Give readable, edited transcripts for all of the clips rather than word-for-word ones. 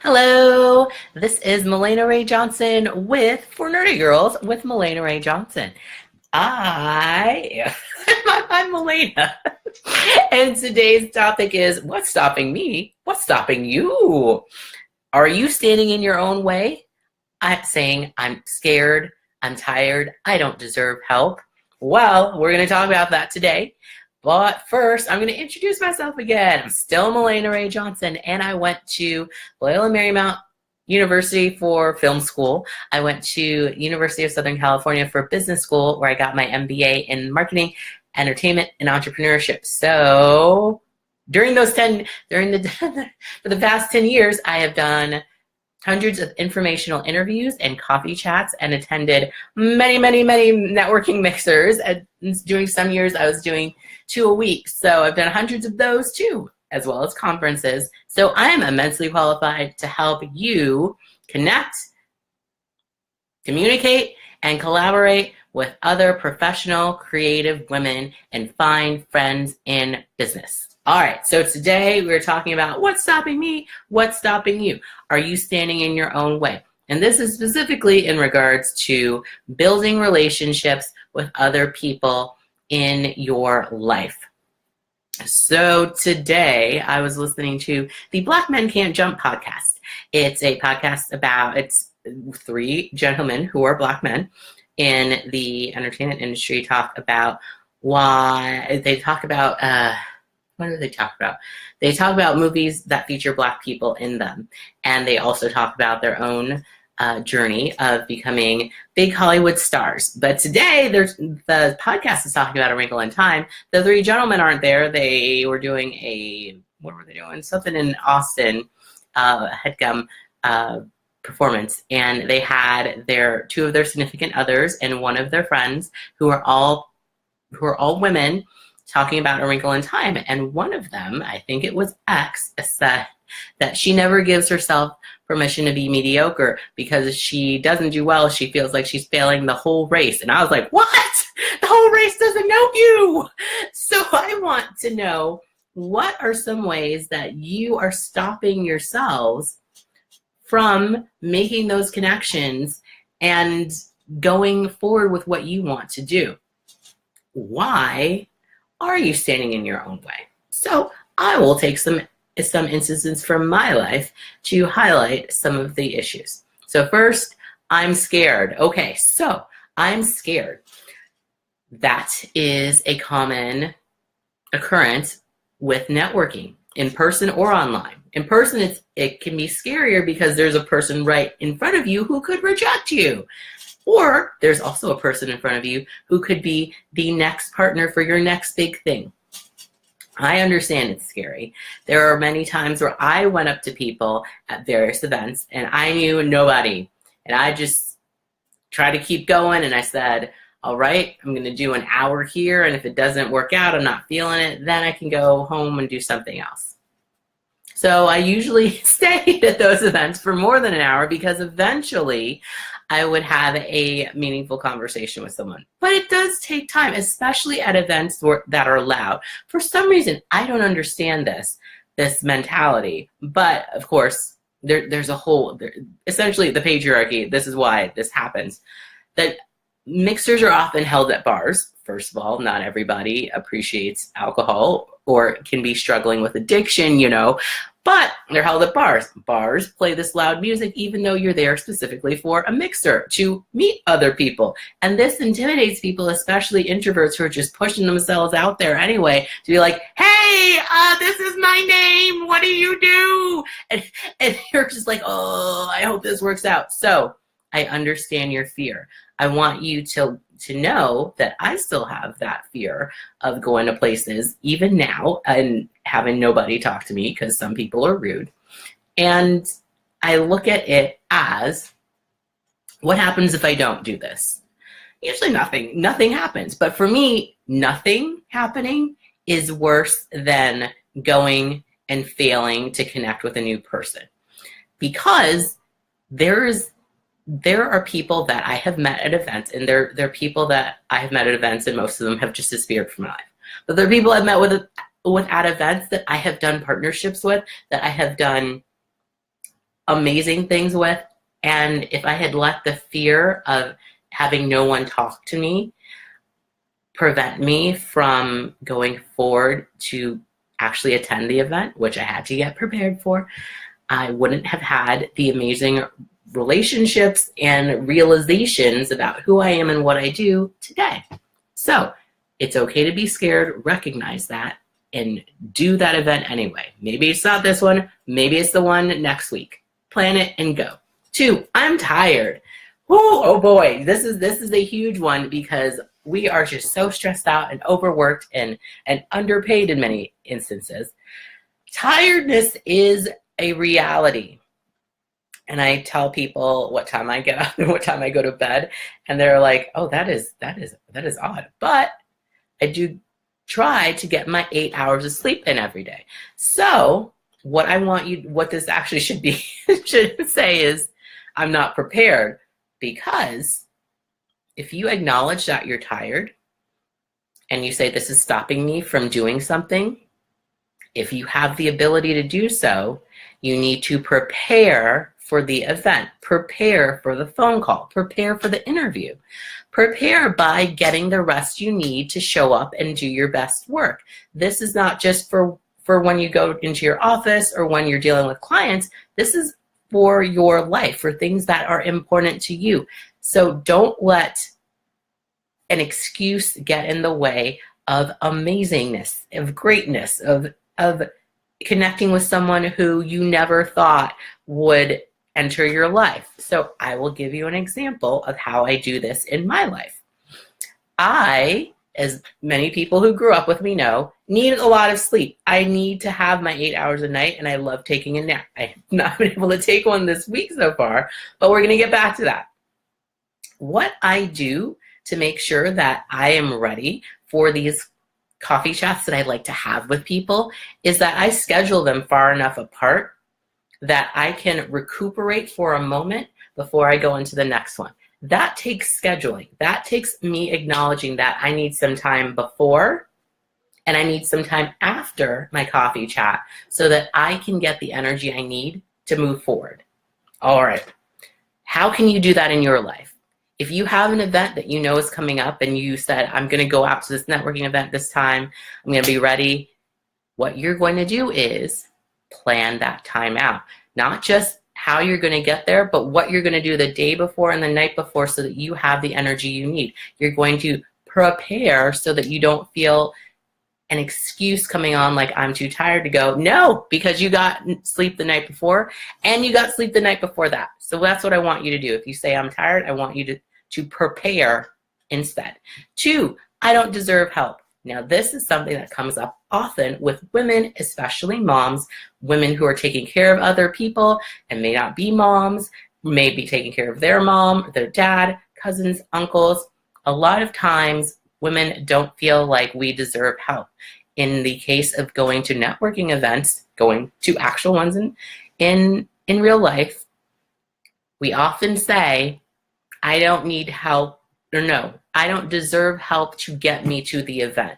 Hello, this is Mahlena Ray Johnson with For Nerdy Girls with Mahlena Ray Johnson. I'm Mahlena, and today's topic is what's stopping me? What's stopping you? Are you standing in your own way? I'm saying I'm scared, I'm tired, I don't deserve help. Well, we're going to talk about that today. But first, I'm going to introduce myself again. I'm still Mahlena Ray Johnson, and I went to Loyola Marymount University for film school. I went to University of Southern California for business school, where I got my MBA in marketing, entertainment, and entrepreneurship. So for the past 10 years, I have done hundreds of informational interviews and coffee chats and attended many networking mixers. And during some years, I was doing 2 a week. So I've done hundreds of those too, as well as conferences. So I am immensely qualified to help you connect, communicate, and collaborate with other professional, creative women and find friends in business. All right, so today we're talking about what's stopping me, what's stopping you. Are you standing in your own way? And this is specifically in regards to building relationships with other people in your life. So today I was listening to the Black Men Can't Jump podcast. It's a podcast it's 3 gentlemen who are Black men in the entertainment industry talk about why they talk about what do they talk about? They talk about movies that feature Black people in them. And they also talk about their own journey of becoming big Hollywood stars. But today, the podcast is talking about A Wrinkle in Time. The 3 gentlemen aren't there. They were doing what were they doing? Something in Austin, headgum performance. And they had 2 of their significant others and one of their friends who are all women, talking about A Wrinkle in Time. And one of them, I think it was X, said that she never gives herself permission to be mediocre because if she doesn't do well, she feels like she's failing the whole race. And I was like, what? The whole race doesn't know you. So I want to know, what are some ways that you are stopping yourselves from making those connections and going forward with what you want to do? Why are you standing in your own way? So I will take some instances from my life to highlight some of the issues. So first, I'm scared. Okay, so I'm scared. That is a common occurrence with networking, in person or online. In person, it can be scarier because there's a person right in front of you who could reject you. Or there's also a person in front of you who could be the next partner for your next big thing. I understand it's scary. There are many times where I went up to people at various events and I knew nobody. And I just tried to keep going and I said, all right, I'm going to do an hour here. And if it doesn't work out, I'm not feeling it, then I can go home and do something else. So I usually stayed at those events for more than an hour because eventually I would have a meaningful conversation with someone. But it does take time, especially at events that are loud. For some reason, I don't understand this mentality. But of course, there's essentially the patriarchy. This is why this happens. That mixers are often held at bars. First of all, not everybody appreciates alcohol or can be struggling with addiction, but they're held at bars. Bars play this loud music even though you're there specifically for a mixer to meet other people. And this intimidates people, especially introverts who are just pushing themselves out there anyway to be like, hey, this is my name. What do you do? And you're just like, oh, I hope this works out. So I understand your fear. I want you to know that I still have that fear of going to places even now and having nobody talk to me because some people are rude. And I look at it as, what happens if I don't do this? Usually nothing happens. But for me, nothing happening is worse than going and failing to connect with a new person. Because there are people that I have met at events, and there are people that I have met at events, and most of them have just disappeared from my life. But there are people I've met at events that I have done partnerships with, that I have done amazing things with. And if I had let the fear of having no one talk to me prevent me from going forward to actually attend the event, which I had to get prepared for, I wouldn't have had the amazing relationships and realizations about who I am and what I do today. So it's okay to be scared, recognize that, and do that event anyway. Maybe it's not this one, maybe it's the one next week. Plan it and go. 2, I'm tired. Oh boy, this is a huge one because we are just so stressed out and overworked and underpaid in many instances. Tiredness is a reality. And I tell people what time I get up and what time I go to bed, and they're like, "Oh, that is odd." But I do try to get my 8 hours of sleep in every day. So what this actually should say is, I'm not prepared, because if you acknowledge that you're tired and you say, this is stopping me from doing something, if you have the ability to do so, you need to prepare for the event, prepare for the phone call, prepare for the interview, prepare by getting the rest you need to show up and do your best work. This is not just for when you go into your office or when you're dealing with clients. This is for your life, for things that are important to you. So don't let an excuse get in the way of amazingness, of greatness, of connecting with someone who you never thought would enter your life. So I will give you an example of how I do this in my life. I, as many people who grew up with me know, need a lot of sleep. I need to have my 8 hours a night, and I love taking a nap. I have not been able to take one this week so far, but we're going to get back to that. What I do to make sure that I am ready for these coffee chats that I like to have with people is that I schedule them far enough apart that I can recuperate for a moment before I go into the next one. That takes scheduling. That takes me acknowledging that I need some time before and I need some time after my coffee chat so that I can get the energy I need to move forward. All right. How can you do that in your life? If you have an event that you know is coming up and you said, I'm going to go out to this networking event this time, I'm going to be ready, what you're going to do is plan that time out. Not just how you're going to get there, but what you're going to do the day before and the night before so that you have the energy you need. You're going to prepare so that you don't feel an excuse coming on like I'm too tired to go. No, because you got sleep the night before and you got sleep the night before that. So that's what I want you to do. If you say I'm tired, I want you to prepare instead. 2, I don't deserve help. Now, this is something that comes up often with women, especially moms, women who are taking care of other people and may not be moms, may be taking care of their mom, their dad, cousins, uncles. A lot of times, women don't feel like we deserve help. In the case of going to networking events, going to actual ones in real life, we often say, I don't need help, or no, I don't deserve help to get me to the event.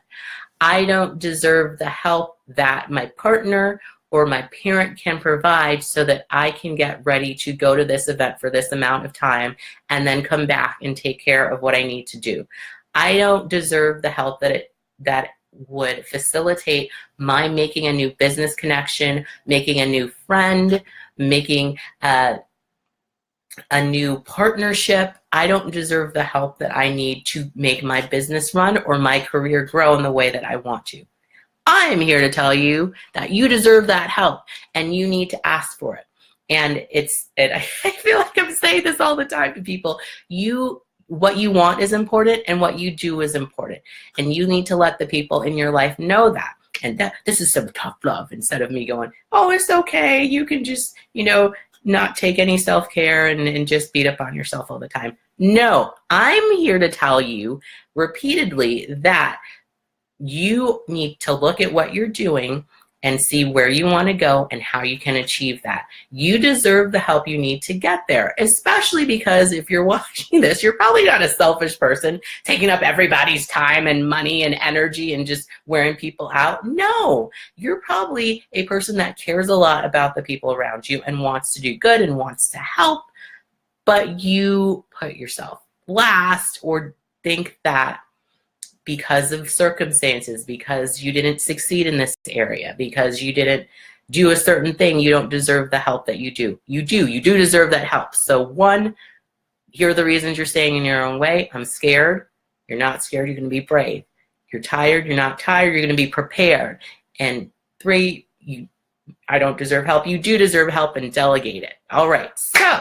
I don't deserve the help that my partner or my parent can provide so that I can get ready to go to this event for this amount of time and then come back and take care of what I need to do. I don't deserve the help that would facilitate my making a new business connection, making a new friend, making a new partnership. I don't deserve the help that I need to make my business run or my career grow in the way that I want to. I am here to tell you that you deserve that help and you need to ask for it. And I feel like I'm saying this all the time to people. What you want is important and what you do is important. And you need to let the people in your life know that. And that this is some tough love instead of me going, oh, it's okay. You can just, not take any self-care and just beat up on yourself all the time. No, I'm here to tell you repeatedly that you need to look at what you're doing and see where you want to go and how you can achieve that. You deserve the help you need to get there, especially because if you're watching this, you're probably not a selfish person taking up everybody's time and money and energy and just wearing people out. No, you're probably a person that cares a lot about the people around you and wants to do good and wants to help, but you put yourself last or think that because of circumstances, because you didn't succeed in this area, because you didn't do a certain thing, you don't deserve the help that you do. You do deserve that help. So one, here are the reasons you're staying in your own way. I'm scared. You're not scared. You're going to be brave. You're tired. You're not tired. You're going to be prepared. And three, I don't deserve help. You do deserve help, and delegate it. All right. So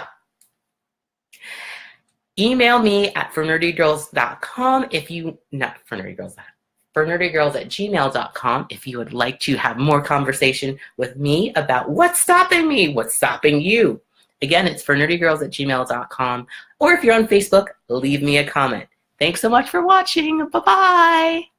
email me at fornerdygirls.com if you, not for nerdygirls, fornerdygirls@gmail.com if you would like to have more conversation with me about what's stopping me, what's stopping you. Again, it's fornerdygirls@gmail.com, or if you're on Facebook, leave me a comment. Thanks so much for watching. Bye-bye.